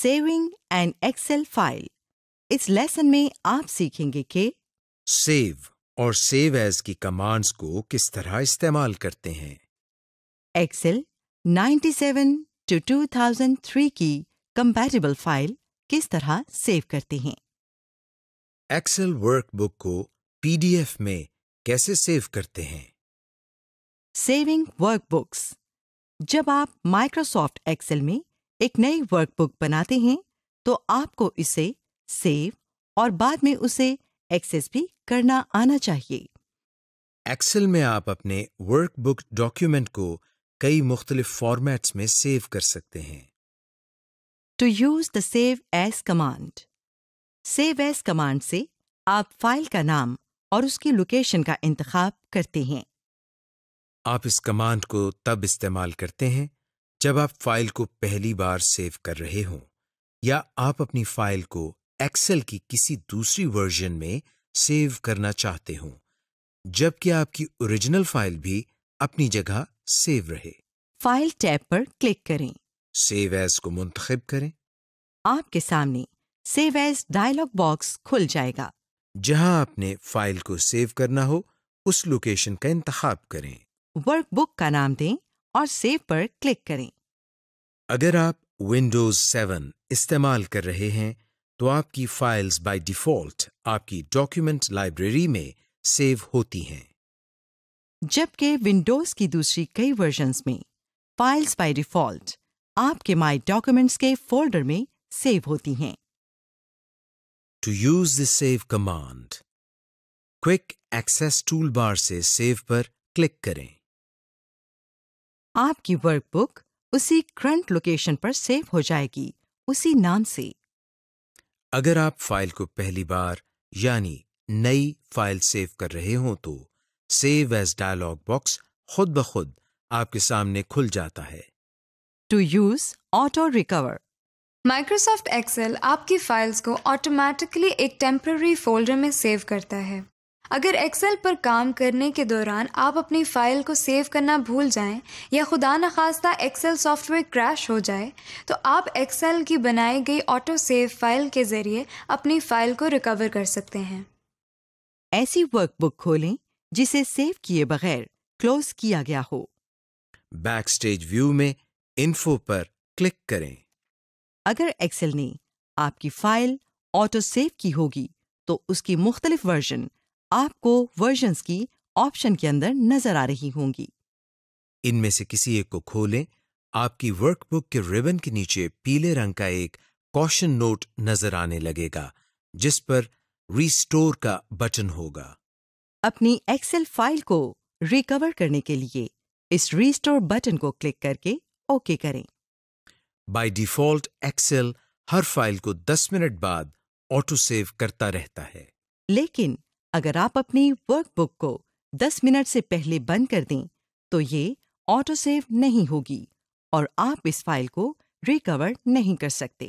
Saving in excel file. اس lesson میں آپ سیکھیں گے کہ سیو اور سیو ایز کی کمانڈز کو کس طرح استعمال کرتے ہیں. ایکسل 97 to 2003 کی کمپیٹیبل فائل کس طرح سیو کرتے ہیں. ایکسل ورک بک کو پی ڈی ایف میں کیسے سیو کرتے ہیں. Saving work books. جب آپ مائکروسافٹ ایکسل میں ایک نئی ورک بک بناتے ہیں تو آپ کو اسے سیو اور بعد میں اسے ایکسس بھی کرنا آنا چاہیے. ایکسل میں آپ اپنے ورک بک ڈاکیومنٹ کو کئی مختلف فارمیٹس میں سیو کر سکتے ہیں. To use the save as command. Save as command سے آپ فائل کا نام اور اس کی لوکیشن کا انتخاب کرتے ہیں. آپ اس کمانڈ کو تب استعمال کرتے ہیں جب آپ فائل کو پہلی بار سیو کر رہے ہوں یا آپ اپنی فائل کو ایکسل کی کسی دوسری ورژن میں سیو کرنا چاہتے ہوں جبکہ آپ کی اوریجنل فائل بھی اپنی جگہ سیو رہے. فائل ٹیب پر کلک کریں. سیو ایز کو منتخب کریں. آپ کے سامنے سیو ایز ڈائلاگ باکس کھل جائے گا. جہاں آپ نے فائل کو سیو کرنا ہو اس لوکیشن کا انتخاب کریں. ورک بک کا نام دیں اور سیو پر کلک کریں. اگر آپ ونڈوز 7 استعمال کر رہے ہیں تو آپ کی فائلز بائی ڈیفالٹ آپ کی ڈاکیومنٹ لائبریری میں سیو ہوتی ہیں. جبکہ ونڈوز کی دوسری کئی ورژنز میں فائلز بائی ڈیفالٹ آپ کے مائی ڈاکیومنٹس کے فولڈر میں سیو ہوتی ہیں. To use this save command. Quick access tool bar سے سیو پر کلک کریں. آپ کی ورک بک اسی کرنٹ لوکیشن پر سیو ہو جائے گی اسی نام سے. اگر آپ فائل کو پہلی بار یعنی نئی فائل سیو کر رہے ہوں تو سیو ایز ڈائلاگ باکس خود بخود آپ کے سامنے کھل جاتا ہے. To use auto recover. Microsoft Excel آپ کی فائلز کو آٹومیٹکلی ایک ٹیمپرری فولڈر میں سیو کرتا ہے. اگر ایکسل پر کام کرنے کے دوران آپ اپنی فائل کو سیو کرنا بھول جائیں یا خدا نخواستہ ایکسل سافٹ ویئر کریش ہو جائے تو آپ ایکسل کی بنائی گئی آٹو سیو فائل کے ذریعے اپنی فائل کو ریکور کر سکتے ہیں. ایسی ورک بک کھولیں جسے سیو کیے بغیر کلوز کیا گیا ہو. بیک سٹیج ویو میں انفو پر کلک کریں. اگر ایکسل نے آپ کی فائل آٹو سیو کی ہوگی تو اس کی مختلف ورژن آپ کو ورژنز کی آپشن کے اندر نظر آ رہی ہوں گی. ان میں سے کسی ایک کو کھولیں. آپ کی ورک بک کے ریبن کے نیچے پیلے رنگ کا ایک کوشن نوٹ نظر آنے لگے گا جس پر ریسٹور کا بٹن ہوگا. اپنی ایکسل فائل کو ریکور کرنے کے لیے اس ریسٹور بٹن کو کلک کر کے اوکے کریں. بائی ڈیفالٹ ایکسل ہر فائل کو 10 منٹ بعد آٹو سیو کرتا رہتا ہے. لیکن اگر آپ اپنی ورک بک کو 10 منٹ سے پہلے بند کر دیں تو یہ آٹو سیو نہیں ہوگی اور آپ اس فائل کو ریکور نہیں کر سکتے.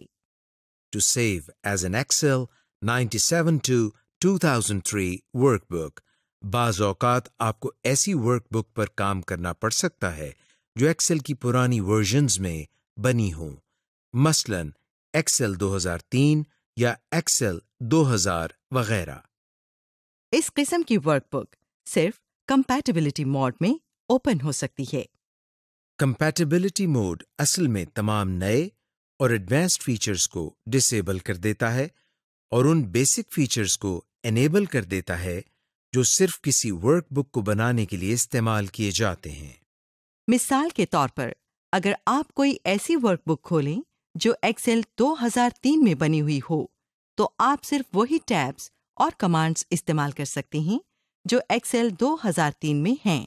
To save as an excel 97 to 2003 workbook. بعض اوقات آپ کو ایسی ورک بک پر کام کرنا پڑ سکتا ہے جو ایکسل کی پرانی ورژنز میں بنی ہوں، مثلا ایکسل 2003 یا ایکسل 2000 وغیرہ. اس قسم کی ورک بک صرف کمپیٹیبلٹی موڈ میں اوپن ہو سکتی ہے. کمپیٹیبلٹی موڈ اصل میں تمام نئے اور ایڈوانسڈ فیچرز کو ڈسیبل کر دیتا ہے اور ان بیسک فیچرز کو انیبل کر دیتا ہے جو صرف کسی ورک بک کو بنانے کے لیے استعمال کیے جاتے ہیں. مثال کے طور پر اگر آپ کوئی ایسی ورک بک کھولیں جو ایکسل 2003 میں بنی ہوئی ہو تو آپ صرف وہی ٹیبز اور کمانڈز استعمال کر سکتے ہیں جو ایکسل 2003 میں ہیں.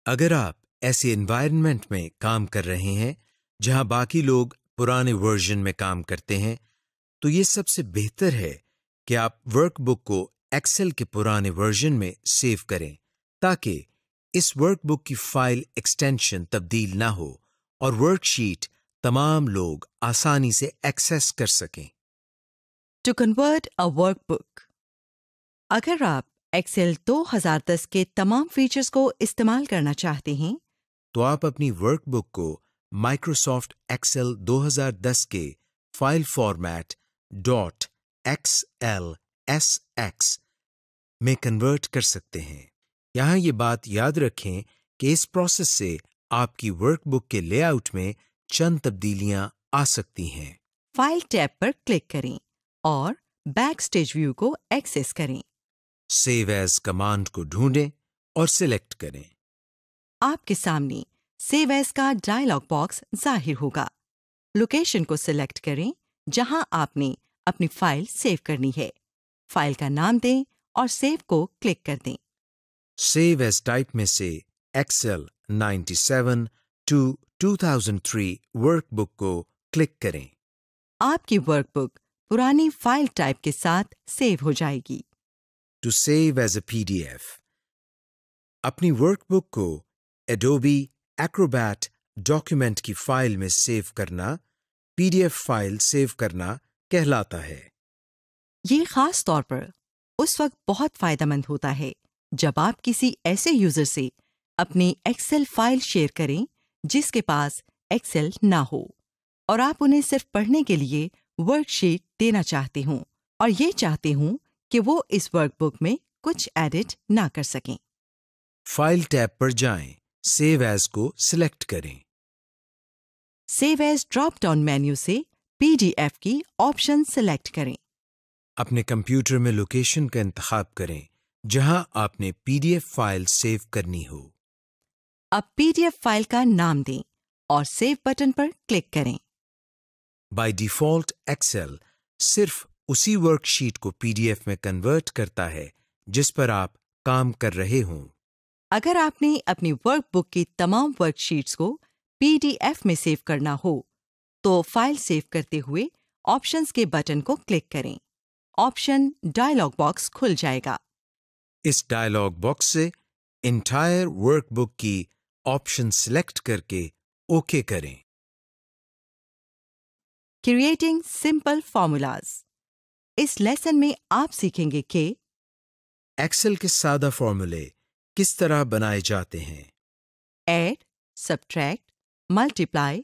اگر آپ ایسے انوائرنمنٹ میں کام کر رہے ہیں جہاں باقی لوگ پرانے ورژن میں کام کرتے ہیں تو یہ سب سے بہتر ہے کہ آپ ورک بک کو ایکسل کے پرانے ورژن میں سیو کریں تاکہ اس ورک بک کی فائل ایکسٹینشن تبدیل نہ ہو اور ورک شیٹ تمام لوگ آسانی سے ایکسس کر سکیں. ٹو کنورٹ اے ورک بک. اگر آپ ایکسل 2010 کے تمام فیچرز کو استعمال کرنا چاہتے ہیں تو آپ اپنی ورک بک کو مائکروسافٹ ایکسل 2010 کے فائل فارمیٹ .xlsx میں کنورٹ کر سکتے ہیں۔ یہاں یہ بات یاد رکھیں کہ اس پروسیس سے آپ کی ورک بک کے لے آؤٹ میں چند تبدیلیاں آ سکتی ہیں۔ فائل ٹیب پر کلک کریں اور بیک سٹیج ویو کو ایکسس کریں۔ سیو ایز کمانڈ کو ڈھونڈیں اور سلیکٹ کریں۔ آپ کے سامنے سیو ایز کا ڈائلاگ باکس ظاہر ہوگا۔ لوکیشن کو سلیکٹ کریں جہاں آپ نے اپنی فائل سیو کرنی ہے۔ فائل کا نام دیں اور سیو کو کلک کر دیں۔ سیو ایز ٹائپ میں سے ایکسل 97 to 2003 ورک بک کو کلک کریں۔ آپ کی ورک بک پرانی فائل ٹائپ کے ساتھ سیو ہو جائے گی۔ To save as a PDF، اپنی ورک بک کو ایڈوبی ایکروبیٹ ڈاکیومنٹ کی فائل میں سیو کرنا PDF فائل سیو کرنا کہلاتا ہے۔ یہ خاص طور پر اس وقت بہت فائدہ مند ہوتا ہے جب آپ کسی ایسے یوزر سے اپنی ایکسل فائل شیئر کریں جس کے پاس ایکسل نہ ہو اور آپ انہیں صرف پڑھنے کے لیے ورک شیٹ دینا چاہتے ہوں اور یہ چاہتے ہوں کہ وہ اس ورک بک میں کچھ ایڈٹ نہ کر سکیں۔ فائل ٹیب پر جائیں، سیو ایز کو سلیکٹ کریں۔ Save as drop down menu سے PDF کی آپشن سلیکٹ کریں۔ اپنے کمپیوٹر میں لوکیشن کا انتخاب کریں جہاں آپ نے PDF فائل سیو کرنی ہو۔ اب PDF فائل کا نام دیں اور سیو بٹن پر کلک کریں۔ بائی ڈیفالٹ ایکسل صرف اسی ورک شیٹ کو PDF میں کنورٹ کرتا ہے جس پر آپ کام کر رہے ہوں۔ اگر آپ نے اپنی ورک بک کی تمام ورک شیٹس کو PDF میں سیو کرنا ہو تو فائل سیو کرتے ہوئے آپشنز کے بٹن کو کلک کریں۔ آپشن ڈائلاگ باکس کھل جائے گا۔ اس ڈائلاگ باکس سے انٹائر ورک بک کی آپشن سلیکٹ کر کے اوکے کریں۔ Creating simple formulas. اس لیسن میں آپ سیکھیں گے کہ ایکسل کے سادہ فارمولے کس طرح بنائے جاتے ہیں، ایڈ، سبٹریکٹ، ملٹیپلائی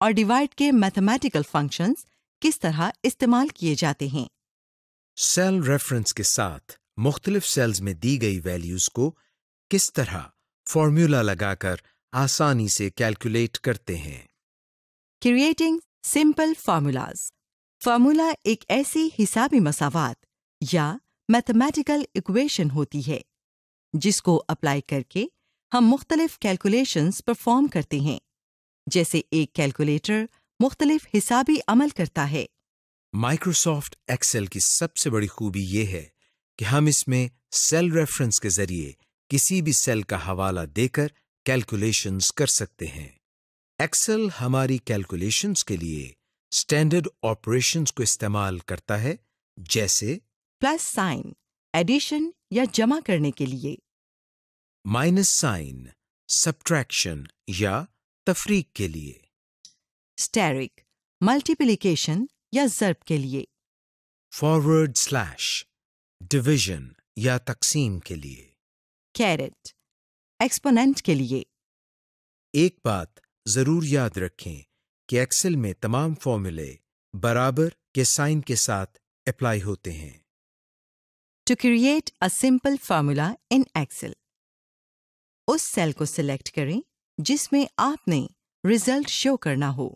اور ڈیوائڈ کے میتھمیٹیکل فنکشنز کس طرح استعمال کیے جاتے ہیں، سیل ریفرنس کے ساتھ مختلف سیلز میں دی گئی ویلیوز کو کس طرح فارمولا لگا کر آسانی سے کیلکولیٹ کرتے ہیں۔ Creating simple formulas. فارمولا ایک ایسی حسابی مساوات یا میتھمیٹیکل ایکویشن ہوتی ہے جس کو اپلائی کر کے ہم مختلف کیلکولیشنز پرفارم کرتے ہیں۔ جیسے ایک کیلکولیٹر مختلف حسابی عمل کرتا ہے۔ مائکروسافٹ ایکسل کی سب سے بڑی خوبی یہ ہے کہ ہم اس میں سیل ریفرنس کے ذریعے کسی بھی سیل کا حوالہ دے کر کیلکولیشنز کر سکتے ہیں۔ ایکسل ہماری کیلکولیشنز کے لیے اسٹینڈرڈ آپریشنز کو استعمال کرتا ہے، جیسے پلس سائن ایڈیشن یا جمع کرنے کے لیے، مائنس سائن سبٹریکشن یا تفریق کے لیے، اسٹیرک ملٹیپلیکیشن یا ضرب کے لیے، فارورڈ سلیش ڈویژن یا تقسیم کے لیے، کیرٹ ایکسپوننٹ کے لیے۔ ایک بات ضرور یاد رکھیں کہ ایکسل میں تمام فارمولے برابر کے سائن کے ساتھ اپلائی ہوتے ہیں۔ To create a simple formula in Excel, اس سیل کو سلیکٹ کریں جس میں آپ نے رزلٹ شو کرنا ہو۔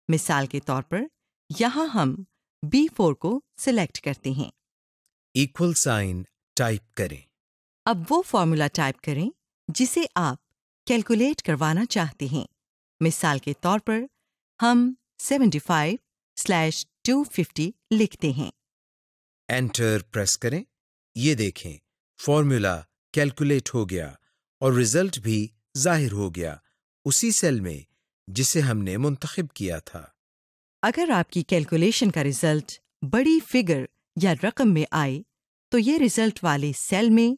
مثال کے طور پر یہاں ہم B4 کو سلیکٹ کرتے ہیں۔ ایکول سائن ٹائپ کریں۔ اب وہ فارمولا ٹائپ کریں جسے آپ کیلکولیٹ کروانا چاہتے ہیں۔ مثال کے طور پر ہم 75/250 لکھتے ہیں۔ انٹر پریس کریں۔ یہ دیکھیں فارمولا کیلکولیٹ ہو گیا اور رزلٹ بھی ظاہر ہو گیا اسی سیل میں جسے ہم نے منتخب کیا تھا۔ اگر آپ کی کیلکولیشن کا رزلٹ بڑی فگر یا رقم میں آئے تو یہ رزلٹ والے سیل میں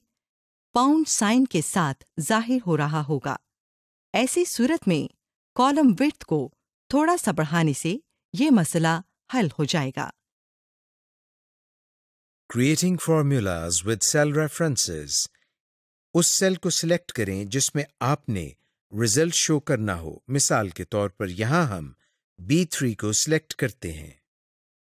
پاؤنڈ سائن کے ساتھ ظاہر ہو رہا ہوگا۔ ایسی صورت میں کالم وڈتھ کو تھوڑا سا بڑھانے سے یہ مسئلہ حل ہو جائے گا۔ Creating formulas with cell references. اس سیل کو سلیکٹ کریں جس میں آپ نے رزلٹ شو کرنا ہو۔ مثال کے طور پر یہاں ہم B3 کو سلیکٹ کرتے ہیں۔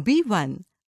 B1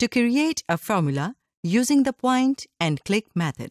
To create a formula using the point and click method,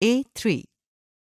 A3।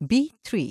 B3।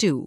2,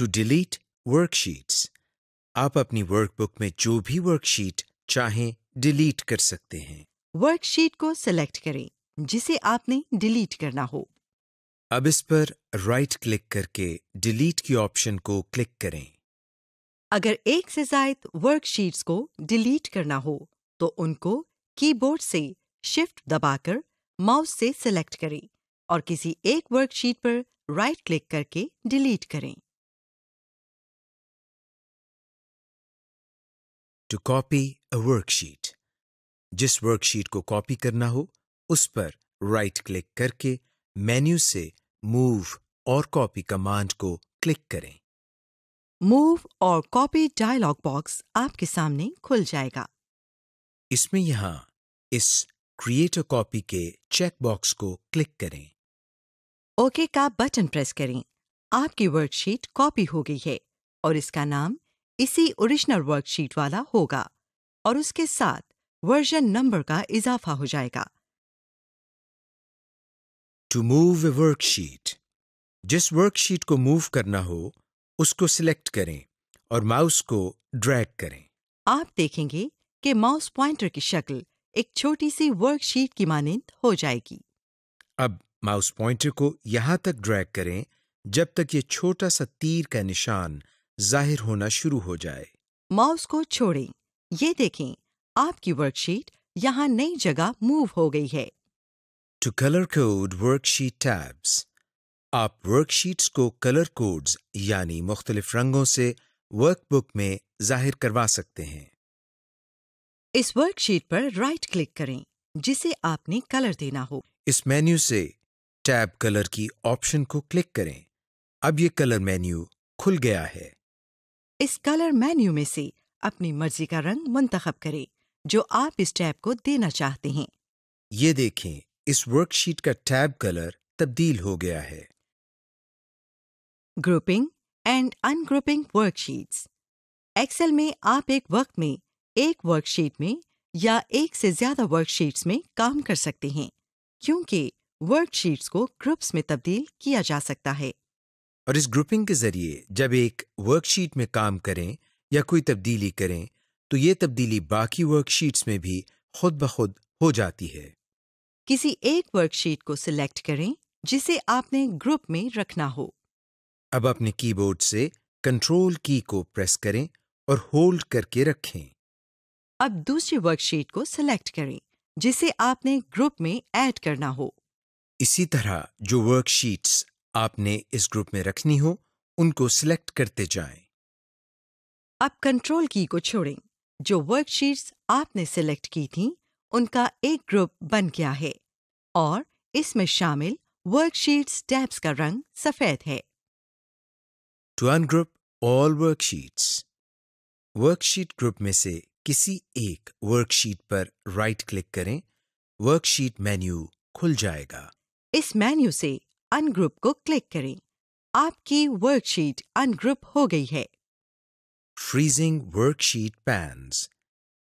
To delete worksheets. آپ اپنی ورک بک میں جو بھی ورک شیٹ چاہیں ڈیلیٹ کر سکتے ہیں. ورک شیٹ کو سلیکٹ کریں جسے آپ نے ڈیلیٹ کرنا ہو. اب اس پر رائٹ کلک کر کے ڈیلیٹ کی آپشن کو کلک کریں. اگر ایک سے زائد ورک شیٹس کو ڈیلیٹ کرنا ہو تو ان کو کی بورڈ سے شفٹ دبا کر ماؤس سے سلیکٹ کریں اور کسی ایک ورک شیٹ پر رائٹ کلک کر کے ڈیلیٹ کریں. To copy a worksheet. جس ورک شیٹ کو کاپی کرنا ہو اس پر رائٹ کلک کر کے مینیو سے موو اور کاپی کمانڈ کو کلک کریں. موو اور کاپی ڈائلاگ باکس آپ کے سامنے کھل جائے گا. اس میں یہاں اس کریٹ اے کاپی کے چیک باکس کو کلک کریں. اوکے کا بٹن پریس کریں. آپ کی ورک شیٹ کاپی ہو گئی ہے اور اس کا نام اسی اوریجنل ورک شیٹ والا ہوگا اور اس کے ساتھ ورژن نمبر کا اضافہ ہو جائے گا. To move a worksheet. جس ورک شیٹ کو موو کرنا ہو اس کو سلیکٹ کریں اور ماؤس کو ڈریگ کریں. آپ دیکھیں گے کہ ماؤس پوائنٹر کی شکل ایک چھوٹی سی ورک شیٹ کی مانند ہو جائے گی. اب ماؤس پوائنٹر کو یہاں تک ڈریگ کریں جب تک یہ چھوٹا سا تیر کا نشان ظاہر ہونا شروع ہو جائے. ماؤس کو چھوڑیں. یہ دیکھیں آپ کی ورک شیٹ یہاں نئی جگہ موو ہو گئی ہے. To color code worksheet tabs. آپ ورک شیٹس کو کلر کوڈز یعنی مختلف رنگوں سے ورک بک میں ظاہر کروا سکتے ہیں. اس ورک شیٹ پر رائٹ کلک کریں جسے آپ نے کلر دینا ہو. اس مینیو سے ٹیب کلر کی آپشن کو کلک کریں. اب یہ کلر مینیو کھل گیا ہے. اس کلر مینیو میں سے اپنی مرضی کا رنگ منتخب کریں جو آپ اس ٹیب کو دینا چاہتے ہیں. یہ دیکھیں اس ورک شیٹ کا ٹیب کلر تبدیل ہو گیا ہے. Grouping and ungrouping worksheets. Excel میں آپ ایک وقت میں ایک ورک شیٹ میں یا ایک سے زیادہ ورک شیٹس میں کام کر سکتے ہیں کیونکہ ورک شیٹس کو گروپس میں تبدیل کیا جا سکتا ہے. اور اس گروپنگ کے ذریعے جب ایک ورک شیٹ میں کام کریں یا کوئی تبدیلی کریں تو یہ تبدیلی باقی ورک شیٹس میں بھی خود بخود ہو جاتی ہے. کسی ایک ورک شیٹ کو سلیکٹ کریں جسے آپ نے گروپ میں رکھنا ہو. اب اپنے کی بورڈ سے کنٹرول کی کو پریس کریں اور ہولڈ کر کے رکھیں. اب دوسری ورک شیٹ کو سلیکٹ کریں جسے آپ نے گروپ میں ایڈ کرنا ہو. اسی طرح جو ورک شیٹس آپ نے اس گروپ میں رکھنی ہو ان کو سلیکٹ کرتے جائیں. اب کنٹرول کی کو چھوڑیں. جو ورک شیٹس آپ نے سلیکٹ کی تھیں ان کا ایک گروپ بن گیا ہے اور اس میں شامل ورک شیٹس ٹیبس کا رنگ سفید ہے. To ungroup all worksheets. Work sheet group میں سے کسی ایک ورک شیٹ پر رائٹ کلک کریں. ورک شیٹ مینیو کھل جائے گا. اس مینیو سے ان گروپ کو کلک کریں. آپ کی ورک شیٹ ان گروپ ہو گئی ہے. فریزنگ ورک شیٹ پینز.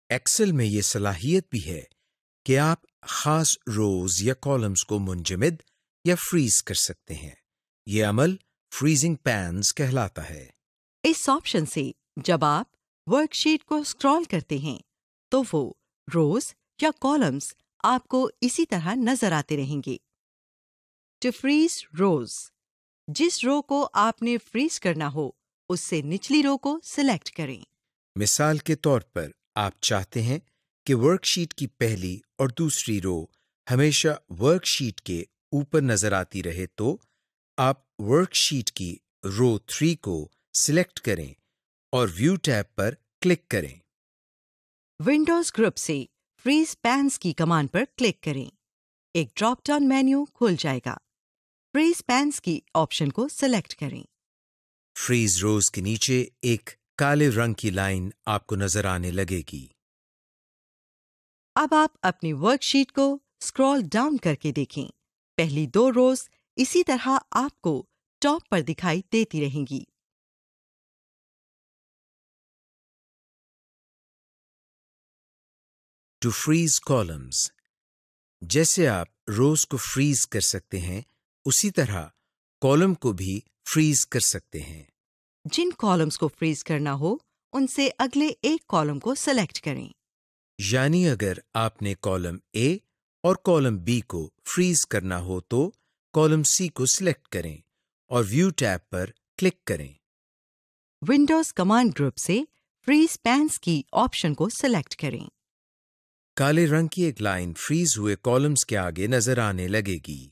ایکسل میں یہ صلاحیت بھی ہے کہ آپ خاص روز یا کالمز کو منجمد یا فریز کر سکتے ہیں. یہ عمل فریزنگ پینز کہلاتا ہے. اس آپشن سے جب آپ ورک شیٹ کو اسکرال کرتے ہیں تو وہ روز یا کالمز آپ کو اسی طرح نظر آتے رہیں گے. ٹو فریز روز. جس رو کو آپ نے فریز کرنا ہو اس سے نچلی رو کو سلیکٹ کریں. مثال کے طور پر آپ چاہتے ہیں کہ ورک شیٹ کی پہلی اور دوسری رو ہمیشہ ورک شیٹ کے اوپر نظر آتی رہے تو آپ ورک شیٹ کی رو 3 کو سلیکٹ کریں اور ویو ٹیب پر کلک کریں. ونڈوز گروپ سے فریز پینز کی کمانڈ پر کلک کریں. ایک ڈراپ ڈاؤن مینیو کھل جائے گا. فریز پینز کی آپشن کو سلیکٹ کریں. فریز روز کے نیچے ایک کالے رنگ کی لائن آپ کو نظر آنے لگے گی. اب آپ اپنی ورک شیٹ کو اسکرال ڈاؤن کر کے دیکھیں. پہلی 2 روز اسی طرح آپ کو ٹاپ پر دکھائی دیتی رہیں گی. To freeze columns. جیسے آپ روز کو فریز کر سکتے ہیں اسی طرح کالم کو بھی فریز کر سکتے ہیں. جن کالمز کو فریز کرنا ہو ان سے اگلے ایک کالم کو سلیکٹ کریں۔ یعنی اگر آپ نے کالم اے اور کالم بی کو فریز کرنا ہو تو کالم سی کو سلیکٹ کریں اور ویو ٹیب پر کلک کریں۔ ونڈوز کمانڈ گروپ سے فریز پینس کی آپشن کو سلیکٹ کریں۔ کالے رنگ کی ایک لائن فریز ہوئے کالمز کے آگے نظر آنے لگے گی۔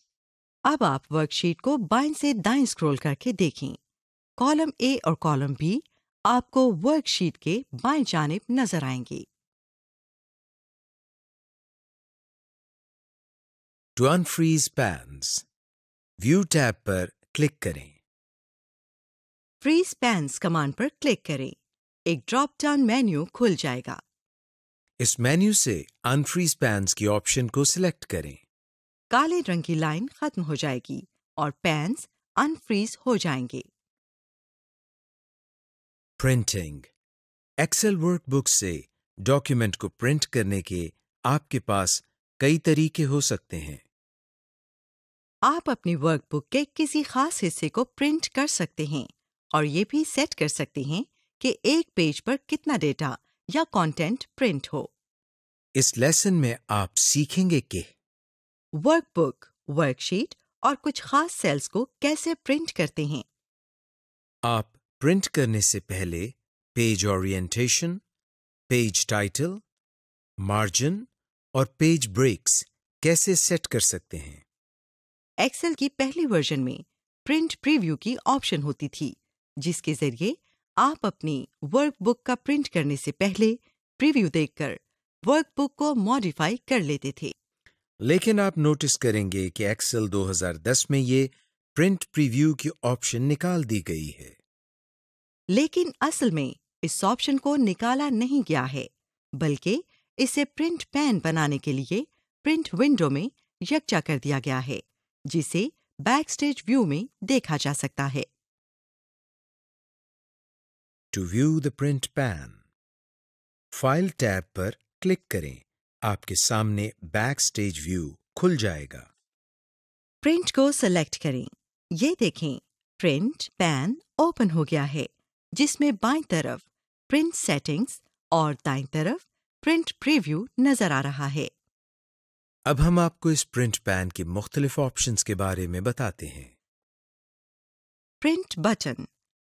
اب آپ ورک شیٹ کو بائیں سے دائیں اسکرول کر کے دیکھیں۔ کالم اے اور کالم بی آپ کو ورک شیٹ کے بائیں جانب نظر آئیں گے۔ To unfreeze panes view tab پر کلک کریں۔ فریز پینس کمانڈ پر کلک کریں۔ ایک ڈراپ ڈاؤن مینیو کھل جائے گا۔ اس مینیو سے انفریز پینس کی آپشن کو سلیکٹ کریں۔ کالے رنگ کی لائن ختم ہو جائے گی اور پینس انفریز ہو جائیں گے۔ پرنٹنگ ایکسل ورک بک سے ڈاکیومنٹ کو پرنٹ کرنے کے آپ کے پاس کئی طریقے ہو سکتے ہیں۔ آپ اپنی ورک بک کے کسی خاص حصے کو پرنٹ کر سکتے ہیں اور یہ بھی سیٹ کر سکتے ہیں کہ ایک پیج پر کتنا ڈیٹا یا کانٹینٹ پرنٹ ہو۔ اس لیسن میں آپ سیکھیں گے کہ ورک بک، ورک شیٹ اور کچھ خاص سیلز کو کیسے پرنٹ کرتے ہیں۔ آپ پرنٹ کرنے سے پہلے page orientation, page title, margin اور پیج بریکس کیسے سیٹ کر سکتے ہیں۔ ایکسل کی پہلی ورژن میں پرنٹ پریویو کی آپشن ہوتی تھی، جس کے ذریعے آپ اپنی ورک بک کا پرنٹ کرنے سے پہلے پریویو دیکھ کر ورک بک کو ماڈیفائی کر لیتے تھے۔ لیکن آپ نوٹس کریں گے کہ ایکسل 2010 میں یہ پرنٹ پریویو کی آپشن نکال دی گئی ہے۔ لیکن اصل میں اس آپشن کو نکالا نہیں گیا ہے، بلکہ اسے پرنٹ پین بنانے کے لیے پرنٹ ونڈو میں یکجا کر دیا گیا ہے، جسے بیک سٹیج ویو میں دیکھا جا سکتا ہے۔ To view the print pane file tab پر کلک کریں۔ آپ کے سامنے بیک سٹیج ویو کھل جائے گا۔ پرنٹ کو سلیکٹ کریں۔ یہ دیکھیں پرنٹ پین اوپن ہو گیا ہے، جس میں بائیں طرف پرنٹ سیٹنگز اور دائیں طرف پرنٹ پریویو نظر آ رہا ہے۔ اب ہم آپ کو اس پرنٹ پین کی مختلف آپشنز کے بارے میں بتاتے ہیں۔ پرنٹ بٹن،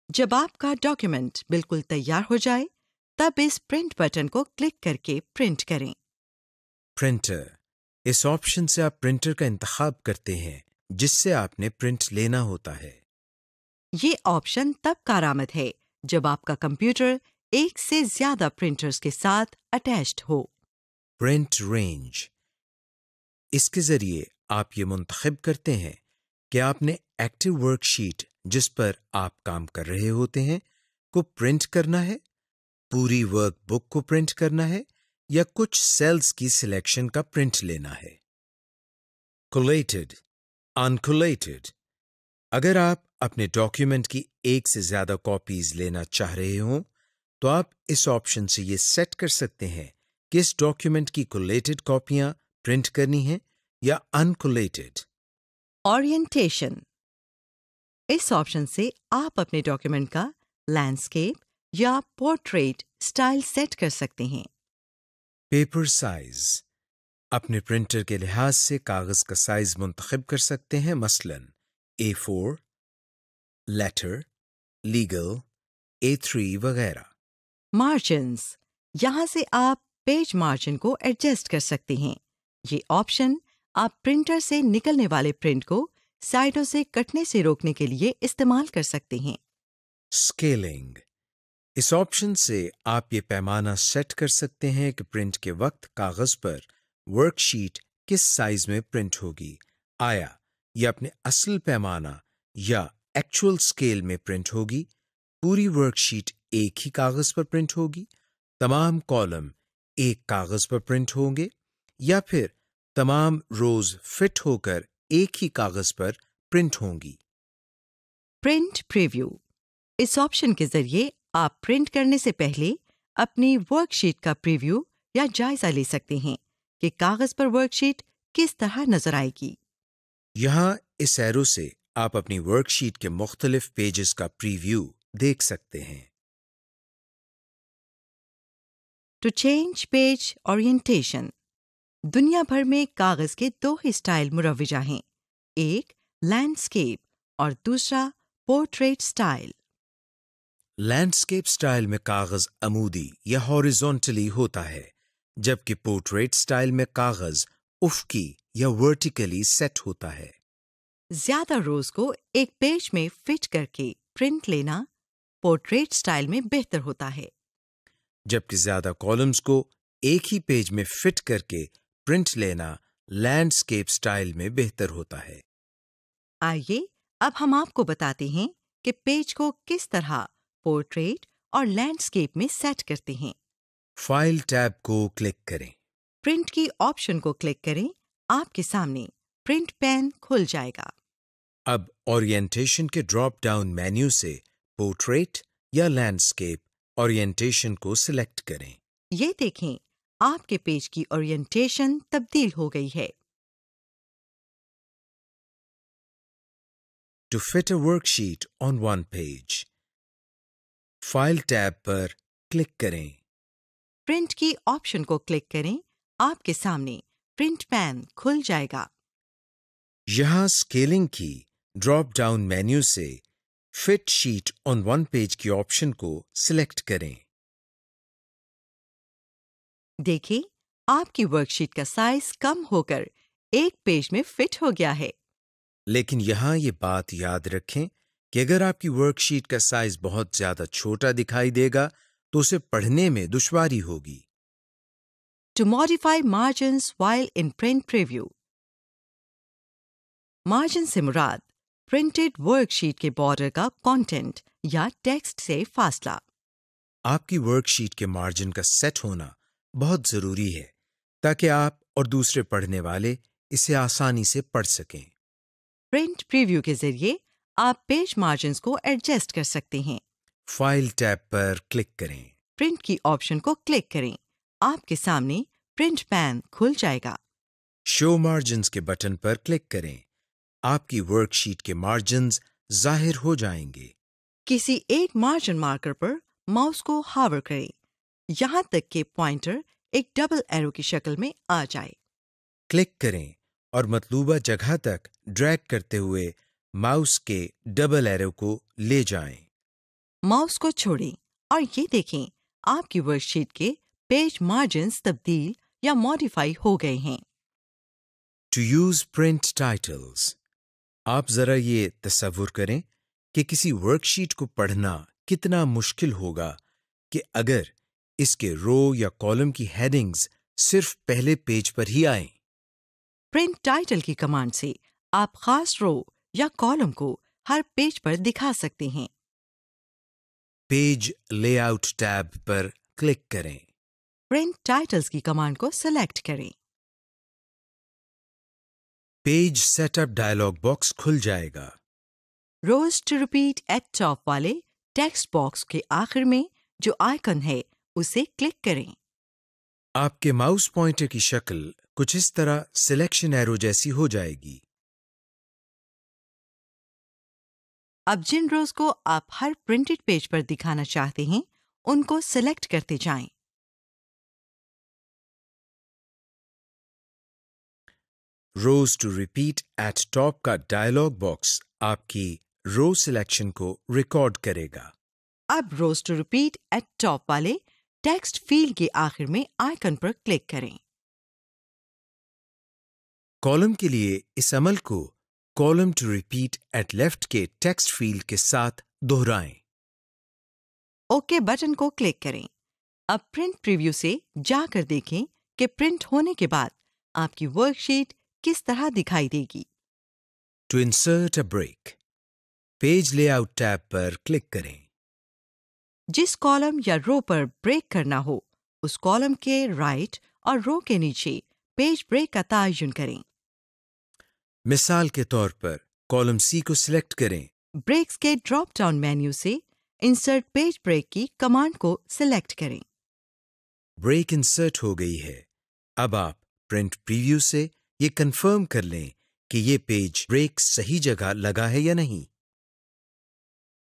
جب آپ کا ڈاکیومنٹ بالکل تیار ہو جائے تب اس پرنٹ بٹن کو کلک کر کے پرنٹ کریں۔ پرنٹر، اس آپشن سے آپ پرنٹر کا انتخاب کرتے ہیں جس سے آپ نے پرنٹ لینا ہوتا ہے۔ یہ آپشن تب کارآمد ہے جب آپ کا کمپیوٹر ایک سے زیادہ پرنٹرز کے ساتھ اٹیچڈ ہو۔ پرنٹ رینج، اس کے ذریعے آپ یہ منتخب کرتے ہیں کہ آپ نے ایکٹیو ورک شیٹ جس پر آپ کام کر رہے ہوتے ہیں کو پرنٹ کرنا ہے، پوری ورک بک کو پرنٹ کرنا ہے یا کچھ سیلز کی سلیکشن کا پرنٹ لینا ہے۔ کولیٹڈ، انکولیٹڈ، اگر آپ اپنے ڈاکیومنٹ کی ایک سے زیادہ کاپیز لینا چاہ رہے ہوں تو آپ اس آپشن سے یہ سیٹ کر سکتے ہیں کہ اس ڈاکیومنٹ کی کولیٹڈ کاپیاں پرنٹ کرنی ہیں یا انکولیٹڈ۔ اورینٹیشن، اس آپشن سے آپ اپنے ڈاکیومنٹ کا لینڈسکیپ یا پورٹریٹ سٹائل سیٹ کر سکتے ہیں۔ پیپر سائز، اپنے پرنٹر کے لحاظ سے کاغذ کا سائز منتخب کر سکتے ہیں، مثلاً A4، لیٹر، لیگل، A3 وغیرہ۔ مارجنز، یہاں سے آپ پیج مارجن کو ایڈجسٹ کر سکتے ہیں۔ یہ آپشن آپ پرنٹر سے نکلنے والے پرنٹ کو سائڈوں سے کٹنے سے روکنے کے لیے استعمال کر سکتے ہیں۔ اسکیلنگ، اس آپشن سے آپ یہ پیمانہ سیٹ کر سکتے ہیں کہ پرنٹ کے وقت کاغذ پر ورک شیٹ کس سائز میں پرنٹ ہوگی، آیا یہ اپنے اصل پیمانہ یا ایکچوئل اسکیل میں پرنٹ ہوگی، پوری ورک شیٹ ایک ہی کاغذ پر پرنٹ ہوگی، تمام کالم ایک کاغذ پر پرنٹ ہوں گے، یا پھر تمام روز فٹ ہو کر ایک ہی کاغذ پر پرنٹ ہوں گی۔ پرنٹ پریویو، اس آپشن کے ذریعے آپ پرنٹ کرنے سے پہلے اپنی ورک شیٹ کا پریویو یا جائزہ لے سکتے ہیں کہ کاغذ پر ورک شیٹ کس طرح نظر آئے گی۔ یہاں اس ایرو سے آپ اپنی ورک شیٹ کے مختلف پیجز کا پریویو دیکھ سکتے ہیں۔ To change page orientation. دنیا بھر میں کاغذ کے دو ہی اسٹائل مروجہ ہیں، ایک لینڈسکیپ اور دوسرا پورٹریٹ اسٹائل۔ لینڈسکیپ سٹائل میں کاغذ عمودی یا ہاریزونٹلی ہوتا ہے، جبکہ پورٹریٹ سٹائل میں کاغذ افقی یا ورٹیکلی سیٹ ہوتا ہے۔ زیادہ روز کو ایک پیج میں فٹ کر کے پرنٹ لینا پورٹریٹ سٹائل میں بہتر ہوتا ہے، جبکہ زیادہ کالمز کو ایک ہی پیج میں فٹ کر کے پرنٹ لینا لینڈسکیپ سٹائل میں بہتر ہوتا ہے۔ آئیے اب ہم آپ کو بتاتے ہیں کہ پیج کو کس طرح پورٹریٹ اور لینڈسکیپ میں سیٹ کرتے ہیں۔ فائل ٹیب کو کلک کریں۔ پرنٹ کی آپشن کو کلک کریں، آپ کے سامنے پرنٹ پین کھل جائے گا۔ اب اورینٹیشن کے ڈراپ ڈاؤن مینیو سے پورٹریٹ یا لینڈسکیپ اورینٹیشن کو سلیکٹ کریں۔ یہ دیکھیں آپ کے پیج کی اورینٹیشن تبدیل ہو گئی ہے۔ To fit a worksheet on one page، file tab پر کلک کریں۔ پرنٹ کی آپشن کو کلک کریں، آپ کے سامنے پرنٹ پین کھل جائے گا۔ یہاں اسکیلنگ کی ڈراپ ڈاؤن مینیو سے fit sheet on one page کی آپشن کو سلیکٹ کریں۔ دیکھیں آپ کی ورک شیٹ کا سائز کم ہو کر ایک پیج میں فٹ ہو گیا ہے۔ لیکن یہاں یہ بات یاد رکھیں کہ اگر آپ کی ورک شیٹ کا سائز بہت زیادہ چھوٹا دکھائی دے گا تو اسے پڑھنے میں دشواری ہوگی۔ To modify margins while in print preview۔ Margin سے مراد پرنٹڈ ورک شیٹ کے بارڈر کا کانٹینٹ یا ٹیکسٹ سے فاصلہ۔ آپ کی ورک شیٹ کے مارجن کا سیٹ ہونا بہت ضروری ہے تاکہ آپ اور دوسرے پڑھنے والے اسے آسانی سے پڑھ سکیں۔ پرنٹ پریویو کے ذریعے آپ پیج مارجنز کو ایڈجسٹ کر سکتے ہیں۔ فائل ٹیب پر کلک کریں۔ پرنٹ کی آپشن کو کلک کریں، آپ کے سامنے پرنٹ پین کھل جائے گا۔ شو مارجنز کے بٹن پر کلک کریں، آپ کی ورک شیٹ کے مارجنز ظاہر ہو جائیں گے۔ کسی ایک مارجن مارکر پر ماؤس کو ہاور کریں یہاں تک کہ پوائنٹر ایک ڈبل ایرو کی شکل میں آ جائے۔ کلک کریں اور مطلوبہ جگہ تک ڈریگ کرتے ہوئے ماؤس کے ڈبل ایرو کو لے جائیں۔ ماؤس کو چھوڑیں اور یہ دیکھیں آپ کی ورک شیٹ کے پیج مارجنز تبدیل یا ماڈیفائی ہو گئے ہیں۔ ٹو یوز پرنٹ ٹائٹلز، آپ ذرا یہ تصور کریں کہ کسی ورک شیٹ کو پڑھنا کتنا مشکل ہوگا کہ اگر اس کے رو یا کالم کی ہیڈنگز صرف پہلے پیج پر ہی آئیں۔ پرنٹ ٹائٹل کی کمانڈ سے آپ خاص رو یا کالم کو ہر پیج پر دکھا سکتے ہیں۔ پیج لے آؤٹ ٹیب پر کلک کریں۔ پرنٹ ٹائٹلز کی کمانڈ کو سلیکٹ کریں۔ Page setup dialog box کھل جائے گا۔ Rows to repeat at top والے ٹیکسٹ باکس کے آخر میں جو آئیکن ہے اسے کلک کریں۔ آپ کے ماؤس پوائنٹر کی شکل کچھ اس طرح سلیکشن ایرو جیسی ہو جائے گی۔ اب جن روز کو آپ ہر پرنٹڈ پیج پر دکھانا چاہتے ہیں ان کو سلیکٹ کرتے جائیں۔ Rows to repeat at top کا ڈائلاگ باکس آپ کی رو سلیکشن کو ریکارڈ کرے گا۔ اب rows to repeat at top والے ٹیکسٹ فیلڈ کے آخر میں آئیکن پر کلک کریں۔ کالم کے لیے اس عمل کو column to repeat at left کے ٹیکسٹ فیلڈ کے ساتھ دہرائیں۔ اوکے بٹن کو کلک کریں۔ اب پرنٹ پریویو سے جا کر دیکھیں کہ پرنٹ ہونے کے بعد آپ کی ورک شیٹ کس طرح دکھائی دے گی۔ To insert a break, page layout tab پر کلک کریں۔ جس کالم یا رو پر بریک کرنا ہو اس کالم کے رائٹ اور رو کے نیچے پیج بریک کا تعین کریں۔ مثال کے طور پر کالم سی کو سلیکٹ کریں۔ بریکس کے ڈراپ ڈاؤن مینیو سے انسرٹ پیج بریک کی کمانڈ کو سلیکٹ کریں۔ بریک انسرٹ ہو گئی ہے۔ اب آپ پرنٹ پریویو سے یہ کنفرم کر لیں کہ یہ پیج بریک صحیح جگہ لگا ہے یا نہیں۔